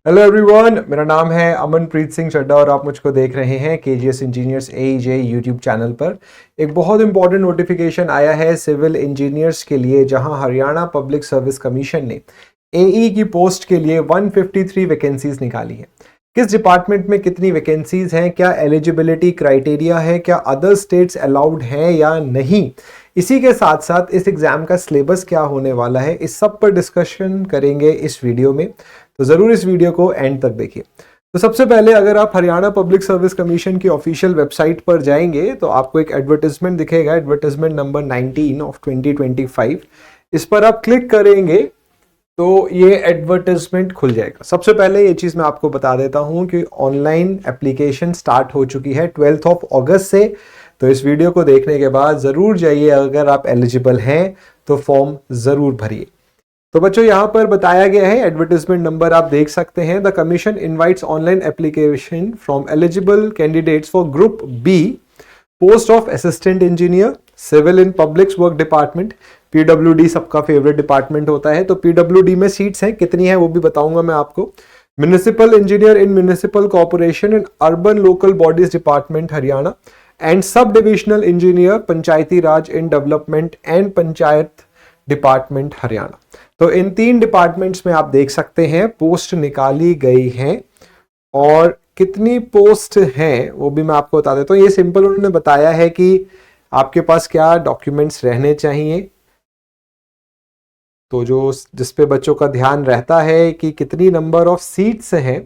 Hello everyone, मेरा नाम है अमनप्रीत सिंह चड्ढा और आप मुझको देख रहे हैं केजीएस इंजीनियर्स एईजे यूट्यूब चैनल पर। एक बहुत इंपॉर्टेंट नोटिफिकेशन आया है सिविल इंजीनियर्स के लिए, जहां हरियाणा पब्लिक सर्विस कमीशन ने एई की पोस्ट के लिए 153 वैकेंसीज निकाली है। किस डिपार्टमेंट में कितनी वैकेंसीज हैं, क्या एलिजिबिलिटी क्राइटेरिया है, क्या अदर स्टेट्स अलाउड हैं या नहीं, इसी के साथ साथ इस एग्जाम का सिलेबस क्या होने वाला है, इस सब पर डिस्कशन करेंगे इस वीडियो में। तो जरूर इस वीडियो को एंड तक देखिए। तो सबसे पहले अगर आप हरियाणा पब्लिक सर्विस कमीशन की ऑफिशियल वेबसाइट पर जाएंगे तो आपको एक एडवर्टाइजमेंट दिखेगा, एडवर्टाइजमेंट नंबर 19 ऑफ 2025। इस पर आप क्लिक करेंगे तो ये एडवर्टाइजमेंट खुल जाएगा। सबसे पहले ये चीज मैं आपको बता देता हूं कि ऑनलाइन एप्लीकेशन स्टार्ट हो चुकी है 12 अगस्त से। तो इस वीडियो को देखने के बाद जरूर जाइए, अगर आप एलिजिबल हैं तो फॉर्म जरूर भरिए। तो बच्चों यहाँ पर बताया गया है, एडवर्टाइजमेंट नंबर आप देख सकते हैं। The commission invites online application from eligible candidates for group B, post of assistant engineer, civil in public work department. PWD सबका फेवरेट डिपार्टमेंट होता है, तो पीडब्ल्यूडी में सीट्स हैं, कितनी है वो भी बताऊंगा मैं आपको। Municipal engineer in municipal corporation and urban local bodies department Haryana, and sub divisional engineer Panchayati Raj in development and panchayat department Haryana. तो इन 3 डिपार्टमेंट्स में आप देख सकते हैं पोस्ट निकाली गई हैं, और कितनी पोस्ट हैं वो भी मैं आपको बता देता हूँ। ये सिंपल उन्होंने बताया है कि आपके पास क्या डॉक्यूमेंट्स रहने चाहिए, तो जो जिस पे बच्चों का ध्यान रहता है कि कितनी नंबर ऑफ सीट्स हैं।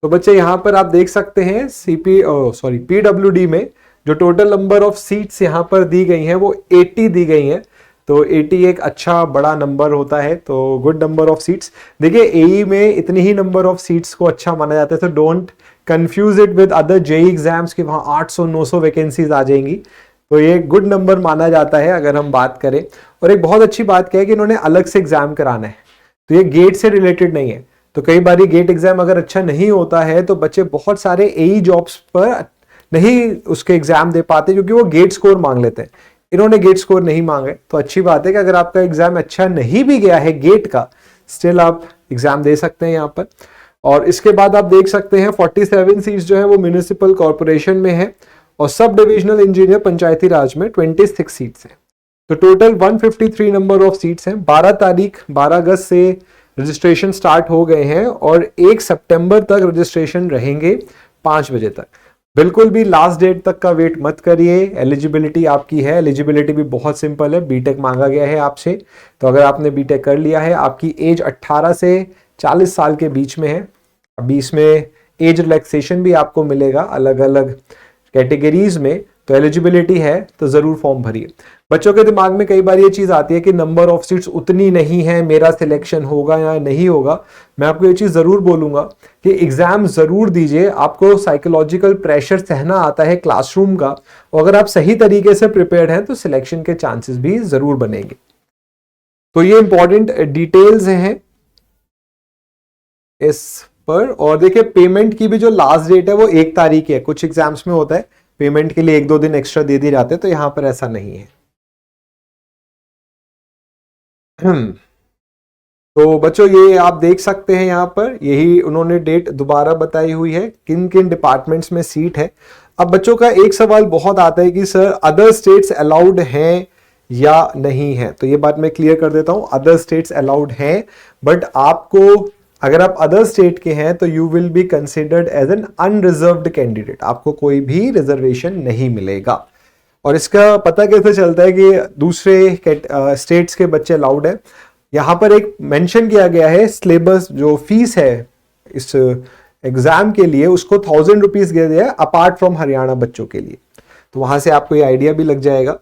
तो बच्चे यहाँ पर आप देख सकते हैं पीडब्ल्यूडी में जो टोटल नंबर ऑफ सीट्स यहाँ पर दी गई हैं वो 80 दी गई हैं। तो 80 एक अच्छा बड़ा नंबर होता है, तो गुड नंबर ऑफ सीट्स। देखिए एई में इतनी ही नंबर ऑफ सीट्स को अच्छा माना जाता है, तो don't confuse it with other JE exams कि वहाँ 800-900 वैकेंसीज आ जाएंगी। तो ये गुड नंबर माना जाता है अगर हम बात करें। और एक बहुत अच्छी बात क्या है कि इन्होंने अलग से एग्जाम कराना है, तो ये गेट से रिलेटेड नहीं है। तो कई बार गेट एग्जाम अगर अच्छा नहीं होता है तो बच्चे बहुत सारे एई जॉब्स पर नहीं उसके एग्जाम दे पाते, क्योंकि वो गेट स्कोर मांग लेते हैं। इन्होंने गेट स्कोर नहीं मांगे, तो अच्छी बात है कि अगर आपका एग्जाम अच्छा नहीं भी गया है गेट का, स्टिल आप एग्जाम दे सकते हैं यहाँ पर। और इसके बाद आप देख सकते हैं 47 सीट्स जो है वो म्युनिसिपल कॉर्पोरेशन में है, और सब डिविजनल इंजीनियर पंचायती राज में 26 सीट्स हैं। तो टोटल 153 नंबर ऑफ सीट्स हैं। 12 अगस्त से रजिस्ट्रेशन स्टार्ट हो गए हैं और 1 सितंबर तक रजिस्ट्रेशन रहेंगे 5 बजे तक। बिल्कुल भी लास्ट डेट तक का वेट मत करिए। एलिजिबिलिटी आपकी है, एलिजिबिलिटी भी बहुत सिंपल है, बीटेक मांगा गया है आपसे। तो अगर आपने बीटेक कर लिया है, आपकी एज 18 से 40 साल के बीच में है। अभी इसमें एज रिलैक्सेशन भी आपको मिलेगा अलग अलग कैटेगरीज में, तो एलिजिबिलिटी है तो जरूर फॉर्म भरिए। बच्चों के दिमाग में कई बार ये चीज आती है कि नंबर ऑफ सीट्स उतनी नहीं है, मेरा सिलेक्शन होगा या नहीं होगा। मैं आपको ये चीज जरूर बोलूंगा कि एग्जाम जरूर दीजिए। आपको साइकोलॉजिकल प्रेशर सहना आता है क्लासरूम का, और अगर आप सही तरीके से प्रिपेयर्ड हैं तो सिलेक्शन के चांसेस भी जरूर बनेंगे। तो ये इंपॉर्टेंट डिटेल्स हैं इस पर। और देखिए पेमेंट की भी जो लास्ट डेट है वो 1 तारीख है। कुछ एग्जाम्स में होता है पेमेंट के लिए 1-2 दिन एक्स्ट्रा दे दिए जाते हैं, तो यहां पर ऐसा नहीं है। तो बच्चों ये आप देख सकते हैं यहाँ पर, यही उन्होंने डेट दोबारा बताई हुई है किन किन डिपार्टमेंट्स में सीट है। अब बच्चों का एक सवाल बहुत आता है कि सर अदर स्टेट्स अलाउड हैं या नहीं है। तो ये बात मैं क्लियर कर देता हूं, अदर स्टेट्स अलाउड हैं, बट आपको अगर आप अदर स्टेट के हैं तो you will be considered as an unreserved candidate, आपको कोई भी रिजर्वेशन नहीं मिलेगा। और इसका पता कैसे चलता है कि दूसरे स्टेट्स के बच्चे अलाउड है। यहां पर एक मेंशन किया गया है, सिलेबस जो फीस है इस एग्जाम के लिए उसको 1000 रुपीज दे दिया अपार्ट फ्रॉम हरियाणा बच्चों के लिए। तो वहां से आपको ये आइडिया भी लग जाएगा।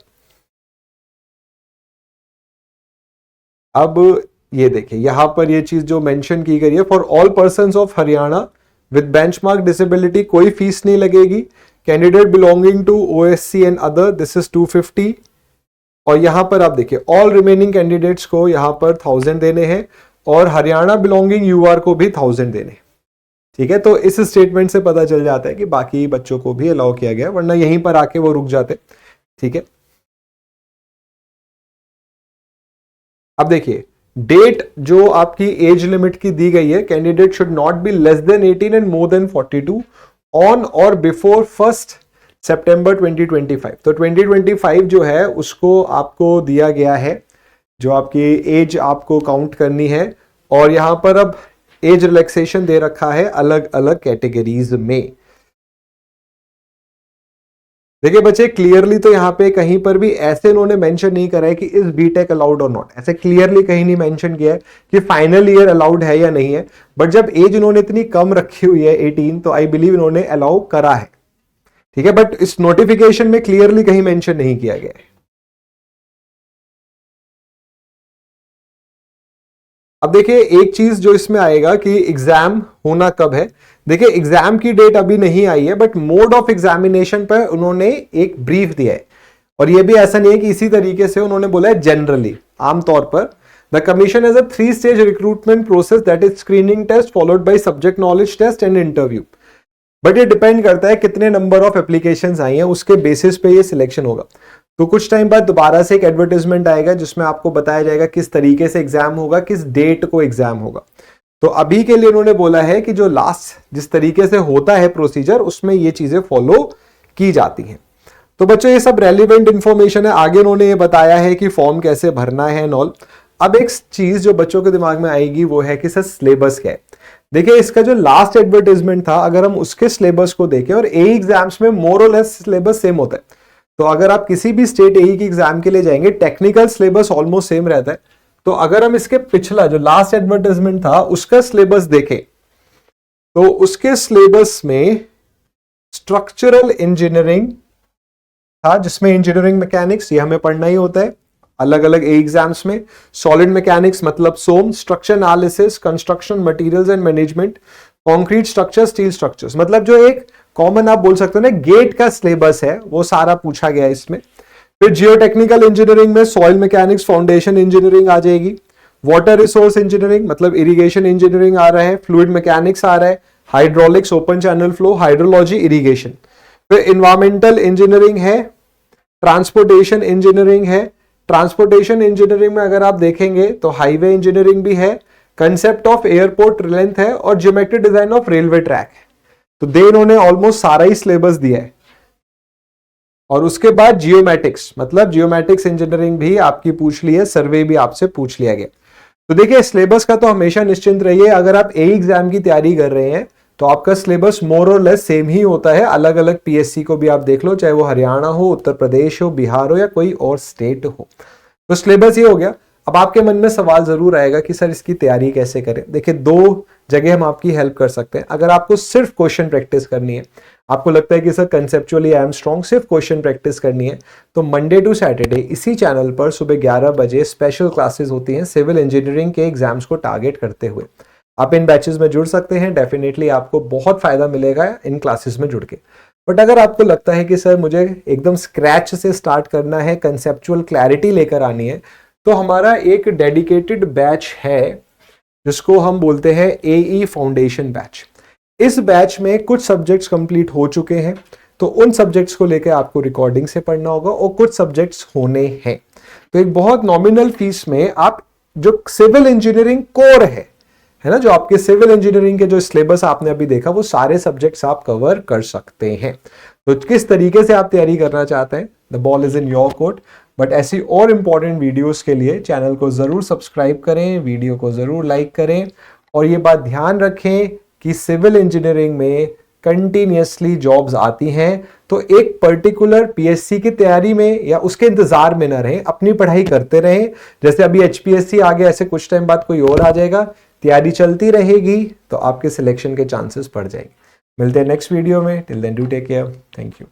अब ये देखिए यहां पर ये चीज जो मेंशन की गई है, for all persons of Haryana with benchmark disability कोई फीस नहीं लगेगी। Candidate belonging to OSC and other this is 250। और यहां पर आप देखिए ऑल रिमेनिंग कैंडिडेट्स को यहां पर 1000 देने हैं, और हरियाणा बिलोंगिंग यूआर को भी 1000 देने। ठीक है, तो इस स्टेटमेंट से पता चल जाता है कि बाकी बच्चों को भी अलाउ किया गया, वरना यहीं पर आके वो रुक जाते। ठीक है, अब देखिए डेट जो आपकी एज लिमिट की दी गई है, candidate should not be less than 18 and more than 42 on और बिफोर 1 सितंबर 2025। तो 2025 जो है उसको आपको दिया गया है, जो आपकी एज आपको काउंट करनी है। और यहां पर अब एज रिलैक्सेशन दे रखा है अलग अलग कैटेगरीज में। देखिए बच्चे, क्लियरली तो यहाँ पे कहीं पर भी ऐसे इन्होंने मेंशन नहीं करा है कि इज बीटेक अलाउड और नॉट, ऐसे क्लियरली कहीं नहीं मेंशन किया है कि फाइनल ईयर अलाउड है या नहीं है। बट जब एज इन्होंने इतनी कम रखी हुई है 18, तो आई बिलीव इन्होंने अलाउ करा है, ठीक है। बट इस नोटिफिकेशन में क्लियरली कहीं मेंशन नहीं किया गया है। अब देखिए एक चीज जो इसमें आएगा कि एग्जाम होना कब है। देखिए एग्जाम की डेट अभी नहीं आई है, बट मोड ऑफ एग्जामिनेशन पर उन्होंने एक ब्रीफ दिया है। और ये भी ऐसा नहीं है कि इसी तरीके से उन्होंने बोला है, जनरली आमतौर पर the commission has a 3 stage recruitment process that is screening test followed by subject knowledge test and interview. But ये डिपेंड करता है कितने नंबर ऑफ एप्लीकेशंस आई हैं, उसके बेसिस पे ये सिलेक्शन होगा। तो कुछ टाइम बाद दोबारा से एक एडवर्टाइजमेंट आएगा जिसमें आपको बताया जाएगा किस तरीके से एग्जाम होगा, किस डेट को एग्जाम होगा। तो अभी के लिए उन्होंने बोला है कि जो लास्ट जिस तरीके से होता है प्रोसीजर, उसमें ये चीजें फॉलो की जाती हैं। तो बच्चों ये सब रेलिवेंट इंफॉर्मेशन है। आगे उन्होंने ये बताया है कि फॉर्म कैसे भरना है एंड ऑल। अब एक चीज जो बच्चों के दिमाग में आएगी वो है कि सर सिलेबस क्या है। देखिए इसका जो लास्ट एडवर्टाइजमेंट था, अगर हम उसके सिलेबस को देखें, और एई एग्जाम्स में मोर और लेस सिलेबस सेम होता है। तो अगर आप किसी भी स्टेट एई की एग्जाम के लिए जाएंगे, टेक्निकल सिलेबस ऑलमोस्ट सेम रहता है। तो अगर हम इसके पिछला जो लास्ट एडवर्टाइजमेंट था उसका सिलेबस देखें, तो उसके सिलेबस में स्ट्रक्चरल इंजीनियरिंग था, जिसमें इंजीनियरिंग मैकेनिक्स ये हमें पढ़ना ही होता है अलग अलग एग्जाम्स में। सॉलिड मैकेनिक्स मतलब SOM, structure analysis, construction materials and management, concrete structure, steel structures, मतलब जो एक कॉमन आप बोल सकते हो ना गेट का सिलेबस है, वो सारा पूछा गया है इसमें। फिर जियोटेक्निकल इंजीनियरिंग में सॉइल मैकेनिक्स, फाउंडेशन इंजीनियरिंग आ जाएगी। वाटर रिसोर्स इंजीनियरिंग मतलब इरिगेशन इंजीनियरिंग आ रहा है। फ्लूइड मैकेनिक्स आ रहा है, hydraulics, open channel flow, hydrology, irrigation. फिर इन्वायरमेंटल इंजीनियरिंग है, ट्रांसपोर्टेशन इंजीनियरिंग है। ट्रांसपोर्टेशन इंजीनियरिंग में अगर आप देखेंगे तो हाईवे इंजीनियरिंग भी है, कंसेप्ट ऑफ एयरपोर्ट लेंथ है, और geometric design of railway track है। तो दे इन्होंने ऑलमोस्ट सारा ही सिलेबस दिया है। और उसके बाद जियोमेटिक्स मतलब जियोमेटिक्स इंजीनियरिंग भी आपकी पूछ ली है, सर्वे भी आपसे पूछ लिया गया। तो देखिए सिलेबस का तो हमेशा निश्चिंत रहिए, अगर आप एई एग्जाम की तैयारी कर रहे हैं तो आपका सिलेबस मोर और लेस सेम ही होता है। अलग अलग पीएससी को भी आप देख लो, चाहे वो हरियाणा हो, उत्तर प्रदेश हो, बिहार हो या कोई और स्टेट हो। तो सिलेबस ये हो गया। अब आपके मन में सवाल जरूर आएगा कि सर इसकी तैयारी कैसे करें। देखिए दो जगह हम आपकी हेल्प कर सकते हैं। अगर आपको सिर्फ क्वेश्चन प्रैक्टिस करनी है, आपको लगता है कि sir conceptually I am strong, सिर्फ क्वेश्चन प्रैक्टिस करनी है, तो मंडे टू सैटरडे इसी चैनल पर सुबह 11 बजे स्पेशल क्लासेस होती हैं सिविल इंजीनियरिंग के एग्जाम्स को टारगेट करते हुए। आप इन बैचेस में जुड़ सकते हैं, डेफिनेटली आपको बहुत फायदा मिलेगा इन क्लासेस में जुड़ के। बट अगर आपको लगता है कि सर मुझे एकदम स्क्रैच से स्टार्ट करना है, कंसेप्चुअल क्लैरिटी लेकर आनी है, तो हमारा एक डेडिकेटेड बैच है जिसको हम बोलते हैं एई फाउंडेशन बैच। इस बैच में कुछ सब्जेक्ट्स कंप्लीट हो चुके हैं, तो उन सब्जेक्ट्स को लेकर आपको रिकॉर्डिंग से पढ़ना होगा, और कुछ सब्जेक्ट्स होने हैं। तो एक बहुत नॉमिनल फीस में आप जो सिविल इंजीनियरिंग कोर है ना, जो आपके सिविल इंजीनियरिंग के जो सिलेबस आपने अभी देखा, वो सारे सब्जेक्ट्स आप कवर कर सकते हैं। तो किस तरीके से आप तैयारी करना चाहते हैं, the ball is in your court. But ऐसी और इंपॉर्टेंट वीडियोस के लिए चैनल को जरूर सब्सक्राइब करें, वीडियो को जरूर लाइक करें, और ये बात ध्यान रखें कि सिविल इंजीनियरिंग में कंटिन्यूसली जॉब्स आती हैं। तो एक पर्टिकुलर पीएससी की तैयारी में या उसके इंतजार में ना रहें, अपनी पढ़ाई करते रहें। जैसे अभी एचपीएससी आ गया, ऐसे कुछ टाइम बाद कोई और आ जाएगा, तैयारी चलती रहेगी तो आपके सिलेक्शन के चांसेस बढ़ जाएंगे। मिलते हैं नेक्स्ट वीडियो में। Till then do take care, thank you.